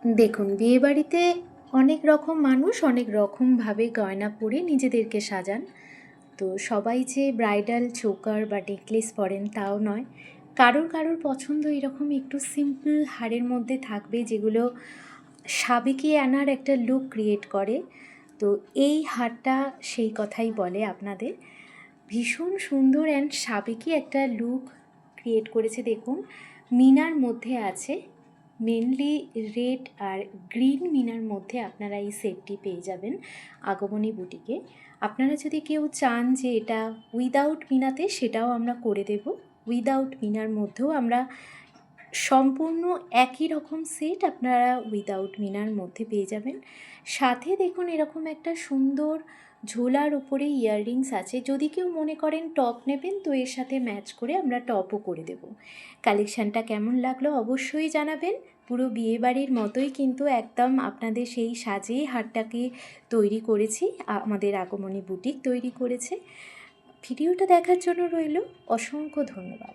দেখুন, বিয়েবাড়িতে অনেক রকম মানুষ অনেক রকমভাবে গয়না পরে নিজেদেরকে সাজান। তো সবাই যে ব্রাইডাল চোকার বা নেকলেস পরেন তাও নয়। কারোর পছন্দ এরকম একটু সিম্পল হারের মধ্যে থাকবে, যেগুলো সাবেকি আনার একটা লুক ক্রিয়েট করে। তো এই হারটা সেই কথাই বলে আপনাদের। ভীষণ সুন্দর অ্যান্ড সাবেকি একটা লুক ক্রিয়েট করেছে। দেখুন, মিনার মধ্যে আছে, মেনলি রেড আর গ্রিন মিনার মধ্যে আপনারা এই সেটটি পেয়ে যাবেন আগমনী বুটিকে। আপনারা যদি কেউ চান যে এটা উইদাউট মিনাতে, সেটাও আমরা করে দেব। উইদাউট মিনার মধ্যেও আমরা সম্পূর্ণ একই রকম সেট আপনারা উইদাউট মিনার মধ্যে পেয়ে যাবেন। সাথে দেখুন এরকম একটা সুন্দর ঝোলার উপরে ইয়াররিংস আছে। যদি কেউ মনে করেন টপ নেবেন, তো এর সাথে ম্যাচ করে আমরা টপও করে দেব। কালেকশানটা কেমন লাগলো অবশ্যই জানাবেন। পুরো বিয়েবাড়ির মতোই কিন্তু একদম আপনাদের সেই সাজেই হারটাকে তৈরি করেছি, আমাদের আগমনী বুটিক তৈরি করেছে। ভিডিওটা দেখার জন্য রইল অসংখ্য ধন্যবাদ।